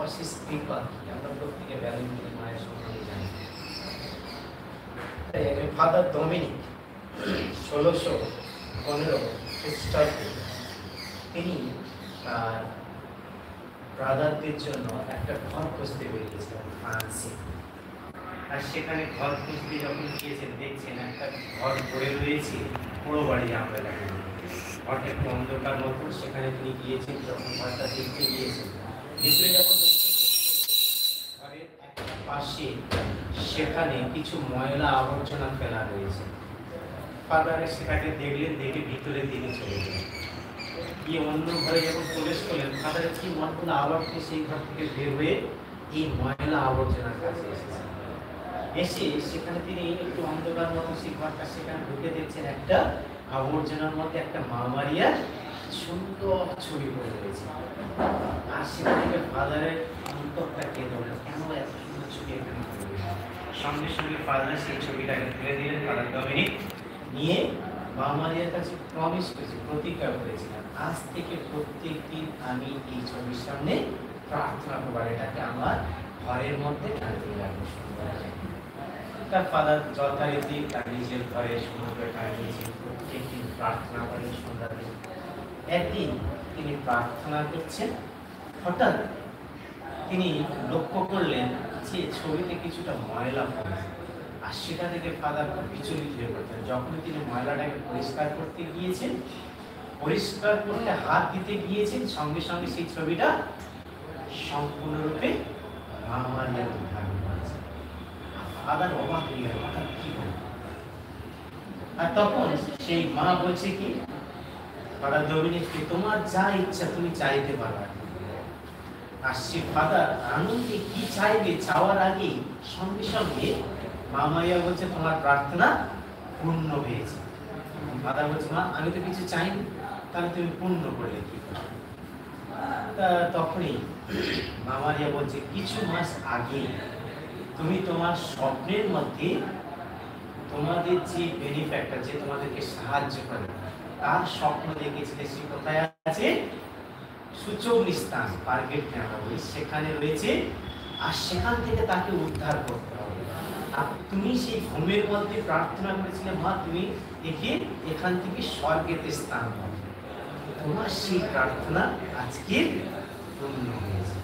অশেষ কৃপা আমরা প্রত্যেকে ভ্যালেন্টাইন মায়ের সম্বন্ধে জানি। ফাদার ডমিনিক 1615 খ্রিস্টাব্দে তিনি তার ব্রাদারদের জন্য একটা ঘর খুঁজতে বেরিয়েছিলেন ফ্রান্সে। আর সেখানে ঘর খুঁজতে যখন গিয়েছেন দেখছেন একটা ঘর পড়ে রয়েছে, পুরো বাড়ি আমরা দেখেন ঘরটা একটু অন্ধকার মতো। সেখানে তিনি গিয়েছেন, যখন ঘরটা দেখতে গিয়েছেন ভিতরে যখন ঘরের একটা পাশে সেখানে কিছু ময়লা আবর্জনা ফেলা রয়েছে। ফাদারে সেটাকে দেখলেন, দেখে ভিতরে দিকে চলে গেলেন। গিয়ে অন্য ঘরে যখন প্রবেশ করলেন, ফাদারের কি মন করলো আবার সেই ঘর থেকে বের হয়ে এই ময়লা আবর্জনার কাছে এসেছেন। এসে সেখানে তিনি একটু অন্ধকার মতো সেই ঘরটা সেখানে ঢুকে দেখছেন একটা আবর্জনার মধ্যে একটা মা মারিয়ার সুন্দর ছবি পড়ে রয়েছে। আর সেখান থেকে ফাদারের অন্তরটা কেঁদে উঠল, কেন এত সুন্দর ছবি এখানে পড়ে রয়েছে। সঙ্গে সঙ্গে ফাদার সেই ছবিটাকে তুলে দিলেন। ফাদার ডমিনিক নিয়ে মা মারিয়ার কাছে প্রমিস করেছে, প্রতিজ্ঞা করেছিলেন, আজ থেকে প্রত্যেক দিন আমি এই ছবির সামনে প্রার্থনা করবার, এটাকে আমার ঘরের মধ্যে টাঙিয়ে রাখবো। তার ফাদার যথারীতি তার নিজের ঘরে সমুদ্র টাঙিয়েছে, প্রত্যেক দিন প্রার্থনা করেন সন্ধ্যাতে। একদিন তিনি প্রার্থনা করছেন, হঠাৎ তিনি লক্ষ্য করলেন যে ছবিতে কিছুটা ময়লা পড়েছে। আর সেটা থেকে ফাদার খুব বিচলিত হয়ে পড়তেন। যখনই তিনি ময়লাটাকে পরিষ্কার করতে গিয়েছেন, পরিষ্কার করতে হাত দিতে গিয়েছেন, সঙ্গে সঙ্গে সেই ছবিটা সম্পূর্ণরূপে মা মারিয়ার ধারণ করেছে। ফাদার অবাক হয়ে গেল, হঠাৎ কি হলো। আর তখন সেই মা বলছে কি, ফাদার ডমিনিককে তোমার যা ইচ্ছা তুমি চাইতে পারো। আর সে ফাদার আনন্দে কি চাইবে, চাওয়ার আগে সঙ্গে সঙ্গে মা মারিয়া বলছে তোমার প্রার্থনা পূর্ণ হয়েছে। ফাদার বলছে মা আমি তো কিছু চাইনি, তাহলে তুমি পূর্ণ করলে কি? তখনই মা মারিয়া বলছে কিছু মাস আগে তুমি তোমার স্বপ্নের মধ্যে তোমাদের যে বেনিফ্যাক্টর, যে তোমাদেরকে সাহায্য করে, তার স্বপ্ন দেখেছিলে। সে কোথায় আছে? সূচক স্থান, পার্কেট আমরা বলি, সেখানে রয়েছে। আর সেখান থেকে তাকে উদ্ধার করতে হবে। আর তুমি সেই ঘুমের মধ্যে প্রার্থনা করেছিলে মা তুমি একে এখান থেকে স্বর্গেতে স্থান পাবে। তোমার সেই প্রার্থনা আজকে পূর্ণ হয়েছে।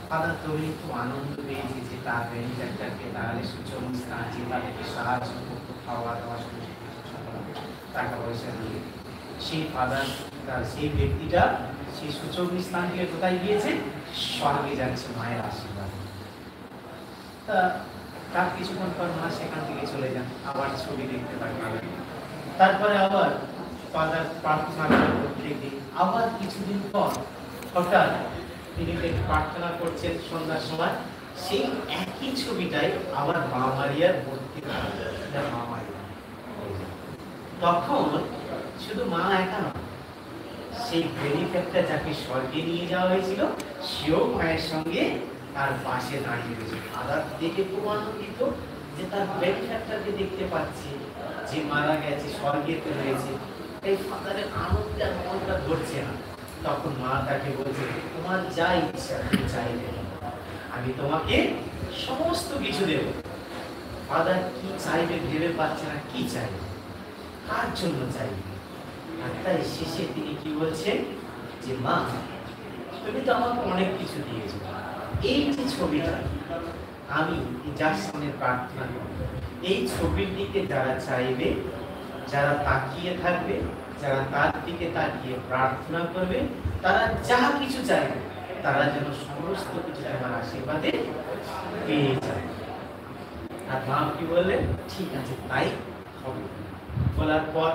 ফাদার ডমিনিক খুব আনন্দ পেয়েছে যে তার বেনিফ্যাক্টরকে তাহলে সূচক স্থান, যে তাদেরকে সাহায্য করতো খাওয়া দাওয়া টাকা পয়সা দিয়ে, সেই ফাদার সেই ব্যক্তিটা সেই সূচক স্থান থেকে কোথায় গিয়েছে? স্বর্গে যাচ্ছে মায়ের আশীর্বাদ। তা তার কিছুক্ষণ পর মা সেখান থেকে চলে যান, আবার ছবি দেখতে পারেন। তারপরে আবার ফাদার প্রার্থনা করতে দিন, আবার কিছুদিন পর হঠাৎ তিনি প্রার্থনা করছেন সন্ধ্যার সময়, সেই একই ছবিটাই আবার মা মারিয়ার মূর্তি। মা মারিয়া তখন শুধু মা একা নয়, সেই বেনিফ্যাক্টর যাকে স্বর্গে নিয়ে যাওয়া হয়েছিল সেও মায়ের সঙ্গে তার পাশে দাঁড়িয়ে রয়েছে। ফাদার দেখে খুব আনন্দিত যে তার বেনিফ্যাক্টরকে দেখতে পাচ্ছে, যে মারা গেছে, স্বর্গেতে রয়েছে। এই ফাদারের আনন্দে মনটা ধরছে না। তখন মা তাকে বলছে তোমার যা ইচ্ছা তুমি চাইবে, আমি তোমাকে সমস্ত কিছু দেব। ফাদার কি চাইবে ভেবে পাচ্ছে না, কি চাইবে, কার জন্য চাইবে। আর তাই শেষে তিনি কি বলছেন যে মা তুমি তো আমাকে অনেক কিছু দিয়েছো, এই যে ছবিটা আমি যার সামনে প্রার্থনা করব, এই ছবির দিকে যারা চাইবে, যারা তাকিয়ে থাকবে, যারা তার দিকে তাকিয়ে প্রার্থনা করবে, তারা যা কিছু চাইবে তারা যেন সমস্ত কিছু আমার আশীর্বাদে পেয়ে যায়। আর মা কি বললেন? ঠিক আছে তাই হবে। বলার পর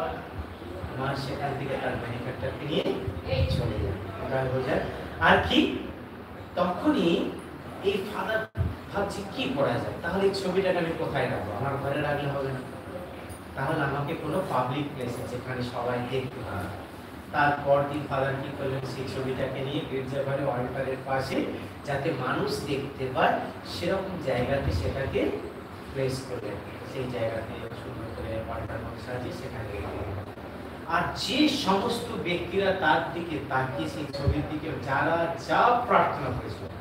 মা সেখান থেকে তার বেনিফ্যাক্টরকে নিয়ে চলে যায়। আর কি তখনই এই ফাদার ভাবছি কি করা যায়, তাহলে এই ছবিটাকে আমি কোথায় রাখবো? আমার ঘরে রাখলে হবে না, তাহলে আমাকে কোনো পাবলিক প্লেসে যেখানে সবাই দেখতে পাবে। তারপর দিন ফাদার কি করলেন, সেই ছবিটাকে নিয়ে গির্জাঘরে অল্টারের পাশে যাতে মানুষ দেখতে পায় সেরকম জায়গাতে সেটাকে প্লেস করলেন। সেই জায়গাতে সুন্দর করে অল্টার সাজিয়ে সেখানে আর যে সমস্ত ব্যক্তিরা তার দিকে তাকিয়ে সেই ছবির দিকে যারা যা প্রার্থনা করেছিল